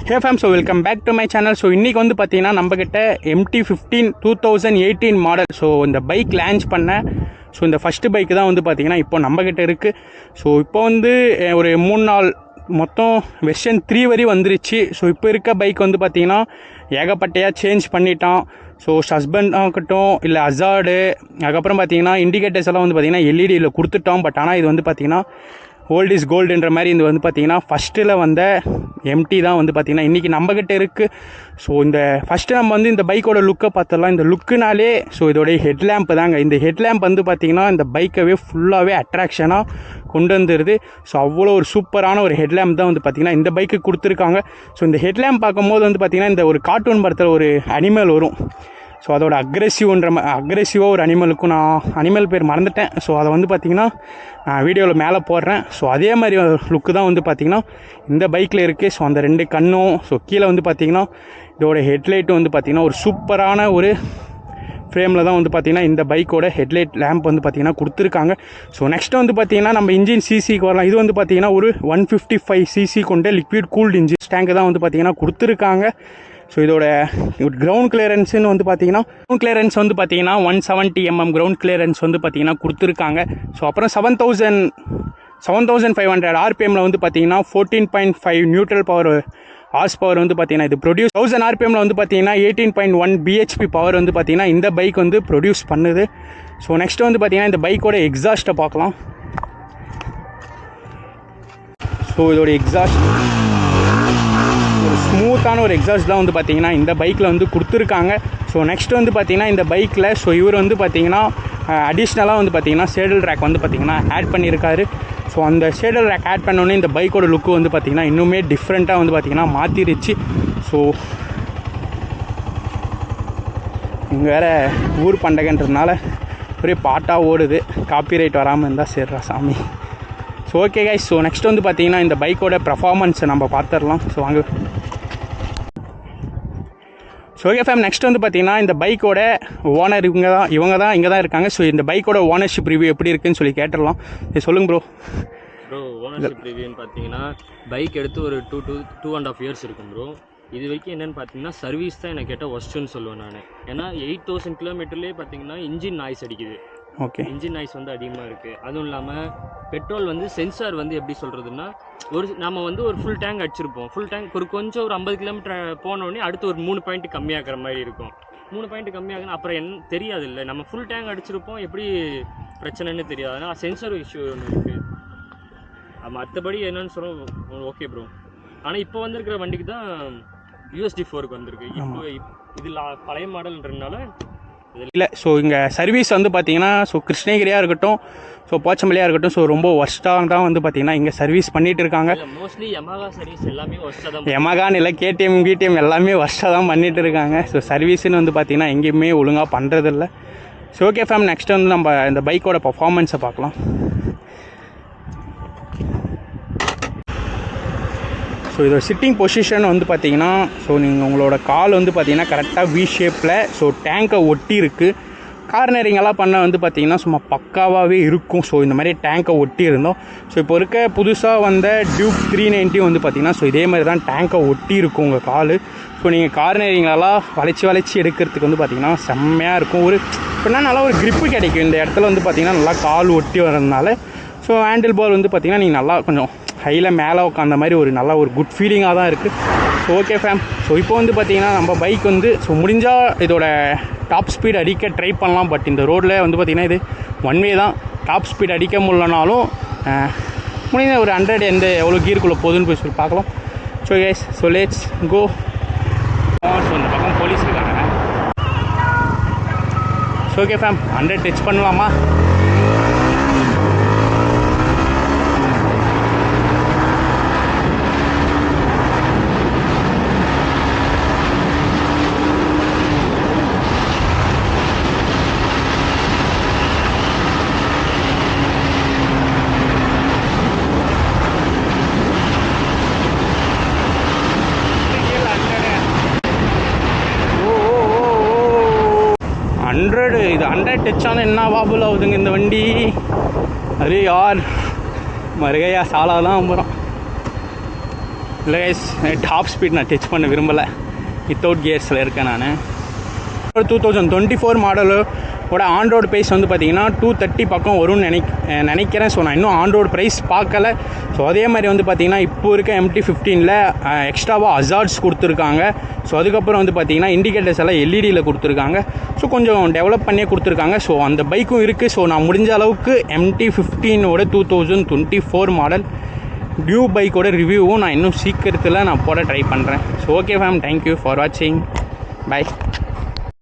Hey fam, so welcome back to my channel. So இன்றைக்கி வந்து பார்த்தீங்கன்னா நம்மக்கிட்ட MT-15 2018 மாடல். ஸோ இந்த பைக் லான்ச் பண்ண இந்த ஃபஸ்ட்டு பைக்கு தான் வந்து பார்த்தீங்கன்னா இப்போ நம்மக்கிட்ட இருக்குது. ஸோ இப்போ வந்து ஒரு 3 நாள் மொத்தம் வெர்ஷன் 3 வரை வந்துருச்சு. ஸோ இப்போ இருக்க பைக் வந்து பார்த்தீங்கன்னா ஏகப்பட்டையாக சேஞ்ச் பண்ணிட்டான். ஸோ சஸ்பெண்ட் ஆகட்டும் இல்லை அசார்டு, அதுக்கப்புறம் பார்த்தீங்கன்னா இண்டிகேட்டர்ஸ் எல்லாம் வந்து பார்த்தீங்கன்னா எல்இடியில் கொடுத்துட்டோம். பட் ஆனால் இது வந்து பார்த்தீங்கன்னா ஓல்ட் இஸ் கோல்டுன்ற மாதிரி இது வந்து பார்த்திங்கன்னா ஃபஸ்ட்டில் வந்த MT தான் வந்து பார்த்திங்கன்னா இன்றைக்கி நம்மக்கிட்ட இருக்குது. ஸோ இந்த ஃபஸ்ட்டு நம்ம வந்து இந்த பைக்கோட லுக்கை பார்த்துடலாம். இந்த லுக்குனாலே இதோடைய ஹெட்லேம்ப் தாங்க. இந்த ஹெட்லேம்ப் வந்து பார்த்திங்கன்னா இந்த பைக்கவே ஃபுல்லாகவே அட்ராக்ஷனாக கொண்டு வந்துடுது. ஸோ அவ்வளோ ஒரு சூப்பரான ஒரு ஹெட்லேம்ப் தான் வந்து பார்த்திங்கன்னா இந்த பைக்கு கொடுத்துருக்காங்க. ஸோ இந்த ஹெட்லேம்ப் பார்க்கும்போது வந்து பார்த்திங்கன்னா இந்த ஒரு கார்ட்டூன் படத்தில் ஒரு அனிமல் வரும். ஸோ அதோட அக்ரெசிவாக ஒரு அனிமலுக்கும் நான் அனிமல் பேர் மறந்துட்டேன். ஸோ அதை வந்து பார்த்திங்கன்னா நான் வீடியோவில் மேலே போடுறேன். ஸோ அதே மாதிரி லுக்கு தான் வந்து பார்த்திங்கன்னா இந்த பைக்கில் இருக்குது. ஸோ அந்த 2 கண்ணும், கீழே வந்து பார்த்திங்கன்னா இதோட ஹெட்லைட்டும் வந்து பார்த்திங்கன்னா ஒரு சூப்பரான ஒரு ஃப்ரேமில் தான் வந்து பார்த்திங்கன்னா இந்த பைக்கோட ஹெட்லைட் லேம்ப் வந்து பார்த்திங்கன்னா கொடுத்துருக்காங்க. ஸோ நெக்ஸ்ட்டு வந்து பார்த்திங்கன்னா நம்ம இன்ஜின் சிசிக்கு வரலாம். இது வந்து பார்த்திங்கன்னா ஒரு 155 சிசி கொண்ட லிக்விட் கூல்டு இன்ஜின் டேங்க் தான் வந்து பார்த்திங்கன்னா கொடுத்துருக்காங்க. ஸோ இதோட கிரவுண்ட் கிளியரன்ஸுன்னு வந்து பார்த்தீங்கன்னா 170 mm கிரவுண்ட் கிளியரன்ஸ் வந்து பார்த்தீங்கன்னா கொடுத்துருக்காங்க. ஸோ அப்புறம் 7500 RPMல வந்து பார்த்தீங்கன்னா 14.5 நியூட்ரல் பவர் ஹார்ஸ் பவர் வந்து பார்த்தீங்கன்னா இது ப்ரொடியூஸ் 1000 RPMல வந்து பார்த்தீங்கன்னா 18.1 BHP பவர் வந்து பார்த்தீங்கன்னா இந்த பைக் வந்து ப்ரொடியூஸ் பண்ணுது. ஸோ நெக்ஸ்ட் வந்து பார்த்தீங்கன்னா இந்த பைக்கோட எக்ஸாஸ்ட்டை பார்க்கலாம். ஸோ இதோட எக்ஸாஸ்ட் ஒரு ஸ்மூத்தான ஒரு எக்ஸாஸ்ட் தான் வந்து பார்த்திங்கன்னா இந்த பைக்கில் வந்து கொடுத்துருக்காங்க. ஸோ நெக்ஸ்ட் வந்து பார்த்திங்கன்னா இந்த பைக்கில் இவர் வந்து பார்த்திங்கன்னா அடிஷ்னலாக வந்து பார்த்திங்கன்னா சேடல் ரேக் வந்து பார்த்திங்கன்னா ஆட் பண்ணியிருக்காரு. ஸோ அந்த சேடல் ரேக் ஆட் பண்ணோன்னே இந்த பைக்கோட லுக்கு வந்து பார்த்திங்கன்னா இன்னுமே டிஃப்ரெண்ட்டாக வந்து பார்த்திங்கன்னா மாற்றிருச்சு. ஸோ இங்கே வேறு ஊர் பண்டகன்றதுனால ஒரே பாட்டாக ஓடுது. காப்பிரைட் வராமல் இருந்தால் சேர்றா சாமி. So okay guys, so next வந்து பார்த்தீங்கன்னா இந்த பைக்கோட பர்ஃபார்மன்ஸை நம்ம பார்த்துடலாம். ஸோ வாங்க. ஸோ ஓகே ஃபேம், நெக்ஸ்ட் வந்து பார்த்தீங்கன்னா இந்த பைக்கோட ஓனர் இவங்க தான் இங்கே தான் இருக்காங்க. ஸோ இந்த பைக்கோட ஓனர்ஷிப் ரிவ்யூ எப்படி இருக்குன்னு சொல்லி கேட்டுடலாம். சொல்லுங்கள் ப்ரோ. ஓனர்ஷிப் ரிவ்யூன்னு பார்த்தீங்கன்னா பைக் எடுத்து ஒரு 2.5 years இருக்கும் ப்ரோ. இது வரைக்கும் என்னென்னு பார்த்தீங்கன்னா சர்வீஸ் தான் எனக்கு கேட்டால் ஒஸ்ட்டுன்னு சொல்லுவேன் நான். ஏன்னா 8000 கிலோமீட்டர்லேயே பார்த்தீங்கன்னா இன்ஜின் நாய்ஸ் அடிக்குது. ஓகே, இன்ஜின் நாய்ஸ் வந்து அதிகமாக இருக்குது. அதுவும் இல்லாமல் பெட்ரோல் வந்து சென்சார் வந்து எப்படி சொல்கிறதுன்னா நம்ம வந்து ஒரு ஃபுல் டேங்க் அடிச்சிருப்போம். ஃபுல் டேங்க் கொஞ்சம் ஒரு 50 கிலோமீட்டர் போனோடனே அடுத்து ஒரு 3 பாயிண்ட் கம்மியாகிற மாதிரி இருக்கும். 3 பாயிண்ட் கம்மியாகுனா அப்புறம் என்ன தெரியாது இல்லை, நம்ம ஃபுல் டேங்க் அடிச்சிருப்போம், எப்படி பிரச்சனைன்னு தெரியாது. அதனால் சென்சார் இஷ்யூ ஒன்று இருக்குது. மற்றபடி என்னன்னு சொல்ல ஓகே ப்ரோ. ஆனால் இப்போ வந்திருக்கிற வண்டிக்கு தான் USD 4க்கு வந்திருக்கு. இப்போ இதில் பழைய மாடல்ன்றதுனால இல்லை. ஸோ இங்கே சர்வீஸ் வந்து பார்த்தீங்கன்னா கிருஷ்ணகிரியாக இருக்கட்டும், போச்சம்பள்ளியாக இருக்கட்டும், ரொம்ப ஒர்ஸ்ட்டாக தான் வந்து பார்த்தீங்கன்னா இங்கே சர்வீஸ் பண்ணிகிட்டு இருக்காங்க. மோஸ்ட்லி யமகா சர்வீஸ் எல்லாமே ஒர்ஸ்ட்டாக தான். யமகான்னு இல்லை, KTM எல்லாமே ஒர்ஸ்ட்டாக தான் பண்ணிகிட்டு இருக்காங்க. ஸோ சர்வீஸ்ன்னு வந்து பார்த்தீங்கன்னா எங்கேயுமே ஒழுங்காக பண்ணுறதில்ல. ஸோ ஓகே ஃபேம், நெக்ஸ்ட் வந்து நம்ம இந்த பைக்கோட பர்ஃபார்மன்ஸை பார்க்கலாம். ஸோ இதோட சிட்டிங் பொசிஷன் வந்து பார்த்தீங்கன்னா நீங்கள் உங்களோட கால் வந்து பார்த்தீங்கன்னா கரெக்டாக V ஷேப்பில் டேங்கை ஒட்டி இருக்குது. கார்னரிங்கெல்லாம் பண்ண வந்து பார்த்தீங்கன்னா சும்மா பக்காவாகவே இருக்கும். ஸோ இந்த மாதிரி டேங்கை ஒட்டி இருந்தோம். ஸோ இப்போ இருக்க புதுசாக வந்த டியூக் 390 வந்து பார்த்தீங்கன்னா இதே மாதிரி தான் டேங்கை ஒட்டி இருக்கும் உங்கள் கால். ஸோ நீங்கள் கார்னரிங்களெல்லாம் வளைச்சி எடுக்கிறதுக்கு வந்து பார்த்தீங்கன்னா செம்மையாக இருக்கும். இப்போனா நல்லா ஒரு க்ரிப்பு கிடைக்கும். இந்த இடத்துல வந்து பார்த்தீங்கன்னா நல்லா கால் ஒட்டி வரதுனால ஹேண்டில் பார் வந்து பார்த்தீங்கன்னா நீங்கள் நல்லா கொஞ்சம் ஹையில் மேலே உட்காந்த மாதிரி ஒரு நல்ல ஒரு குட் ஃபீலிங்காக தான் இருக்குது. ஸோ ஓகே ஃபேம், இப்போ வந்து பார்த்திங்கன்னா நம்ம பைக் வந்து முடிஞ்சால் இதோட டாப் ஸ்பீட் அடிக்க ட்ரை பண்ணலாம். பட் இந்த ரோட்டில் வந்து பார்த்திங்கன்னா இது 1 way தான். டாப் ஸ்பீட் அடிக்க முடியலனாலும் முடிஞ்ச ஒரு 100 எவ்வளோ கீருக்குள்ளே போகுதுன்னு போய் சொல்லி பார்க்கலாம். So guys, let's go. So இந்த பக்கம் போலீஸ் இருக்காங்க. ஸோ ஓகே ஃபேம், 100 டச் பண்ணலாமா? இது 100 டச் ஆனால் என்ன வாபுல் ஆகுதுங்க இந்த வண்டி. அரே யார் மருகையா சாலாதான் போகிறோம். இல்லை டாப் ஸ்பீட் நான் டச் பண்ண விரும்பலை, வித்தவுட் கியர்ஸில் இருக்கேன் நான். 2024 மாடலோட ஆன்ரோடு ப்ரைஸ் வந்து பார்த்திங்கன்னா 230 பக்கம் வரும்னு நினைக்கிறேன். ஸோ நான் இன்னும் ஆன்ரோடு ப்ரைஸ் பார்க்கல. ஸோ அதே மாதிரி வந்து பார்த்திங்கன்னா இப்போ இருக்க MT-15ல் எக்ஸ்ட்ராவாக ஹசார்ட்ஸ் கொடுத்துருக்காங்க. ஸோ அதுக்கப்புறம் வந்து பார்த்திங்கன்னா இண்டிகேட்டர்ஸ் எல்லாம் எல்இடியில் கொடுத்துருக்காங்க. ஸோ கொஞ்சம் டெவலப் பண்ணியே கொடுத்துருக்காங்க. ஸோ அந்த பைக்கும் இருக்குது. ஸோ நான் முடிஞ்ச அளவுக்கு MT-15ஓட 2024 மாடல் நியூ பைக்கோட ரிவ்யூவும் நான் இன்னும் சீக்கிரத்தில் நான் போட ட்ரை பண்ணுறேன். So okay fam, thank you for வாட்சிங், பை.